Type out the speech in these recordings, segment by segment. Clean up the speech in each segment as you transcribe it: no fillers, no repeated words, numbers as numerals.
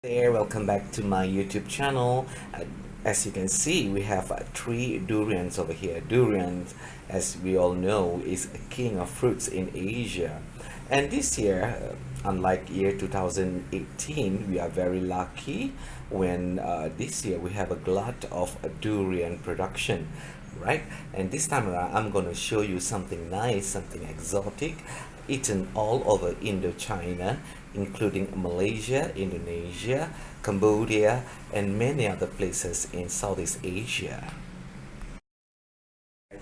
There, welcome back to my YouTube channel. As you can see, we have three durians over here. Durians, as we all know, is a king of fruits in Asia. And this year, unlike year 2018, we are very lucky when this year we have a glut of durian production, right? And this time around, I'm going to show you something nice, something exotic, eaten all over Indochina, including Malaysia, Indonesia, Cambodia, and many other places in Southeast Asia.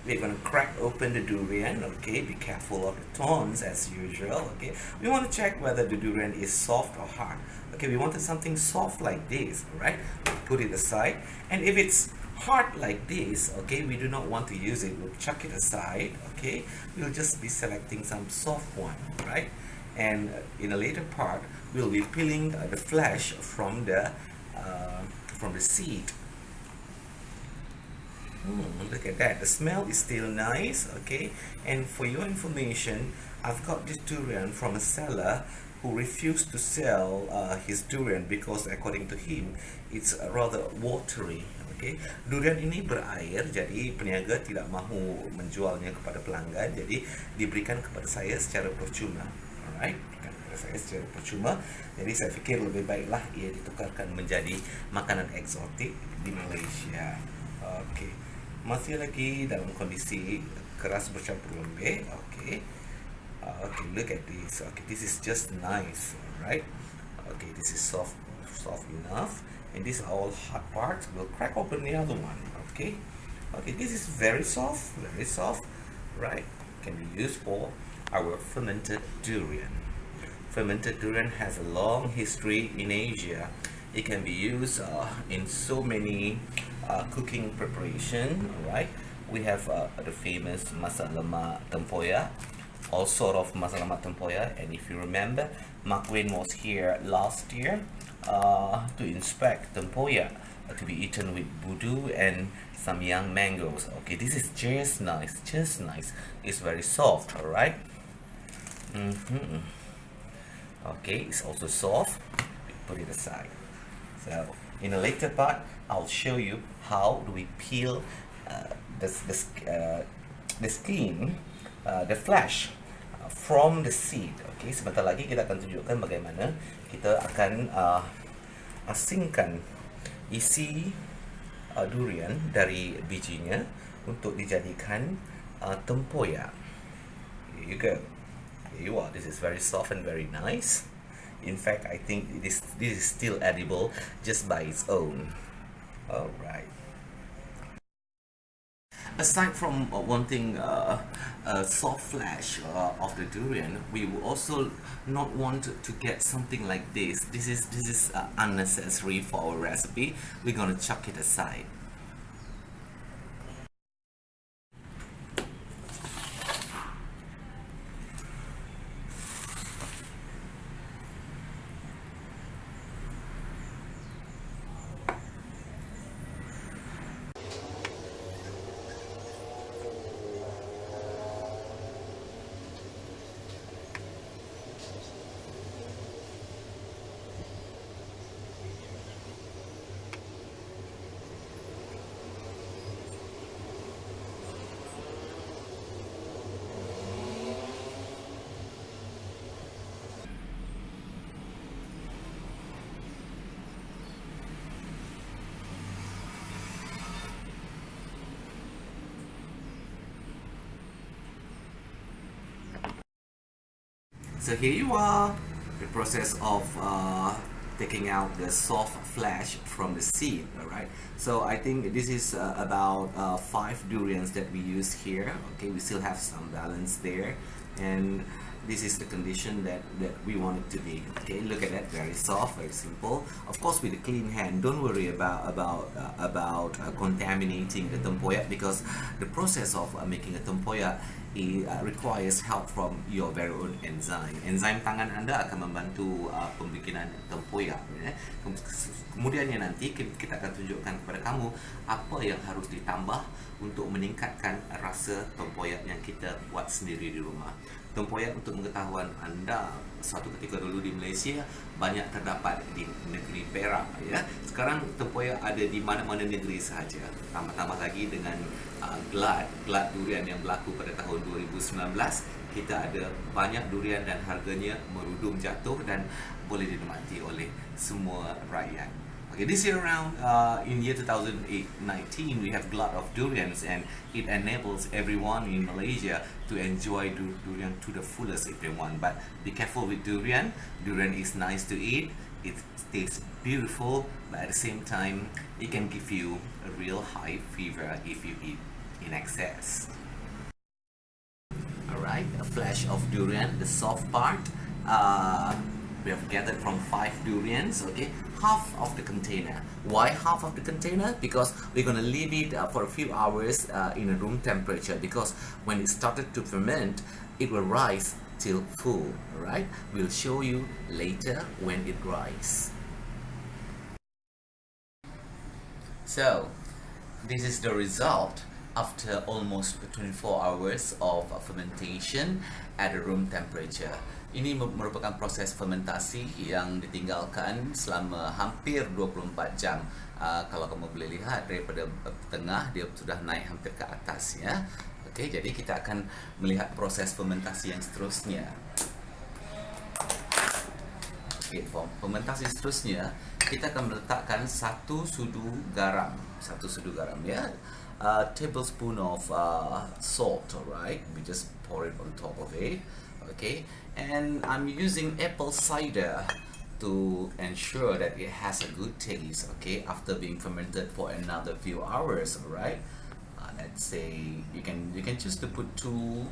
We're going to crack open the durian, okay? Be careful of the thorns as usual, okay? We want to check whether the durian is soft or hard. Okay, we wanted something soft like this, right? Put it aside. And if it's hard like this, okay, we do not want to use it. We'll chuck it aside, okay? We'll just be selecting some soft one, right? And in a later part, we'll be peeling the flesh from the seed. Look at that, the smell is still nice, okay? And for your information, I've got this durian from a seller who refused to sell his durian because according to him, it's rather watery, okay? Durian ini berair, jadi peniaga tidak mahu menjualnya kepada pelanggan, jadi diberikan kepada saya secara percuma, alright? Diberikan kepada saya secara percuma, jadi saya fikir lebih baiklah ia ditukarkan menjadi makanan eksotik di Malaysia. Okay. Masih lagi dalam kondisi keras bercampur lembek. Okay. Okay, look at this. Okay, this is just nice, right? Okay, this is soft enough, and these are all hard parts. We'll crack open the other one. Okay. Okay, this is very soft, right? Can be used for our fermented durian. Fermented durian has a long history in Asia. It can be used in so many cooking preparation, right? We have the famous masak lemak tempoyak, all sort of masak lemak tempoyak. And if you remember, Mark Wien was here last year to inspect tempoyak to be eaten with budu and some young mangoes. Okay, this is just nice, It's very soft, all right? Okay, it's also soft. Put it aside. So in a later part, I'll show you how do we peel the skin, the flesh from the seed. Okay, sebentar lagi kita akan tunjukkan bagaimana kita akan asingkan isi durian dari bijinya untuk dijadikan tempoyak. Here you go. Here you are. This is very soft and very nice. In fact, I think this is still edible just by its own. All right. Aside from wanting soft flesh of the durian, we will also not want to get something like this. This is unnecessary for our recipe. We're gonna chuck it aside. So here you are, the process of taking out the soft flesh from the seed. All right, so I think this is about 5 durians that we use here. Okay, we still have some balance there, and this is the condition that we want it to be. Okay, look at that, very soft, very simple. Of course, with a clean hand. Don't worry about contaminating the tempoyak, because the process of making a tempoyak requires help from your very own enzyme. Enzim tangan Anda akan membantu pembikinan tempoyak. Ya. Kemudiannya nanti kita akan tunjukkan kepada kamu apa yang harus ditambah untuk meningkatkan rasa tempoyak yang kita buat sendiri di rumah. Tempoyak, untuk pengetahuan anda, suatu ketika dulu di Malaysia banyak terdapat di negeri Perak ya. Sekarang tempoyak ada di mana-mana negeri sahaja. Tambah-tambah lagi dengan glad durian yang berlaku pada tahun 2019, kita ada banyak durian dan harganya merudum jatuh dan boleh dinikmati oleh semua rakyat. Okay, this year around, in year 2019, we have glut of durians, and it enables everyone in Malaysia to enjoy durian to the fullest if they want. But be careful with durian. Durian is nice to eat. It tastes beautiful, but at the same time, it can give you a real high fever if you eat in excess. Alright, a flash of durian, the soft part. We have gathered from 5 durians, okay, half of the container. Why half of the container? Because we're going to leave it for a few hours in a room temperature, because when it started to ferment, it will rise till full. Alright, we'll show you later when it rises. So this is the result after almost 24 hours of fermentation at a room temperature. Ini merupakan proses fermentasi yang ditinggalkan selama hampir 24 jam. Kalau kamu boleh lihat daripada tengah, dia sudah naik hampir ke atas ya. Okey, jadi kita akan melihat proses fermentasi yang seterusnya. Okey, fermentasi seterusnya kita akan meletakkan 1 sudu garam ya. A tablespoon of salt, alright? We just pour it on top of it. Okay, and I'm using apple cider to ensure that it has a good taste, okay, after being fermented for another few hours. Alright, let's say you can choose to put 2,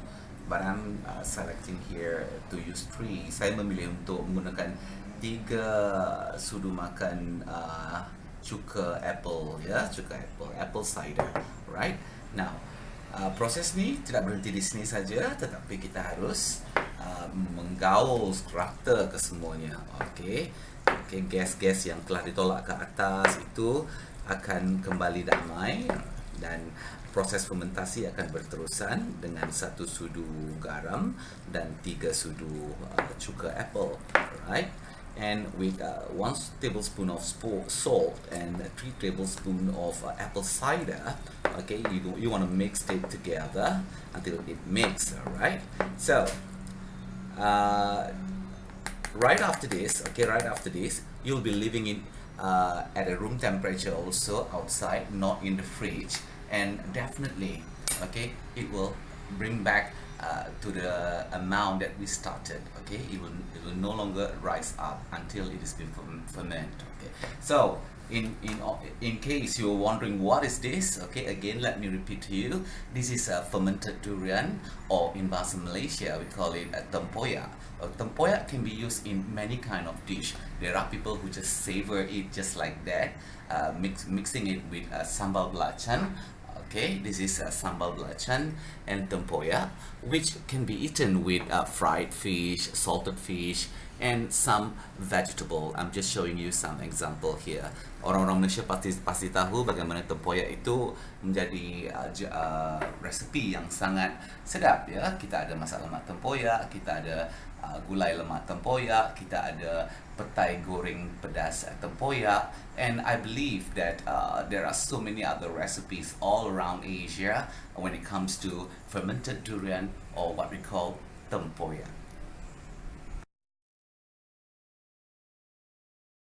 but I'm selecting here to use 3. Saya memilih untuk menggunakan 3 sudu makan cuka apple ya, apple cider. Right, now proses ni tidak berhenti di sini saja, tetapi kita harus menggaul rata ke semuanya. Okey, gas-gas yang telah ditolak ke atas itu akan kembali damai, dan proses fermentasi akan berterusan dengan 1 sudu garam dan 3 sudu cuka apple. Right, and with 1 tablespoon of salt and 3 tablespoons of apple cider. Okay, you want to mix it together until it mixes. Alright, so right after this, you'll be leaving it at a room temperature also outside, not in the fridge, and definitely, okay, it will bring back to the amount that we started. Okay, it will no longer rise up until it has been fermented. Okay, so in case you're wondering what is this, okay, again let me repeat to you, this is a fermented durian, or in bahasa Malaysia we call it a tempoyak. Tempoyak can be used in many kind of dish. There are people who just savor it just like that, mixing it with sambal belacan. Okay, this is sambal belacan and tempoyak, which can be eaten with fried fish, salted fish, and some vegetable. I'm just showing you some example here. Orang-orang Malaysia pasti tahu bagaimana tempoyak itu menjadi resepi yang sangat sedap ya. Kita ada masak lemak tempoyak, kita ada gulai lemak tempoyak, kita ada petai goreng pedas tempoyak, and I believe that there are so many other recipes all around Asia when it comes to fermented durian, or what we call tempoyak.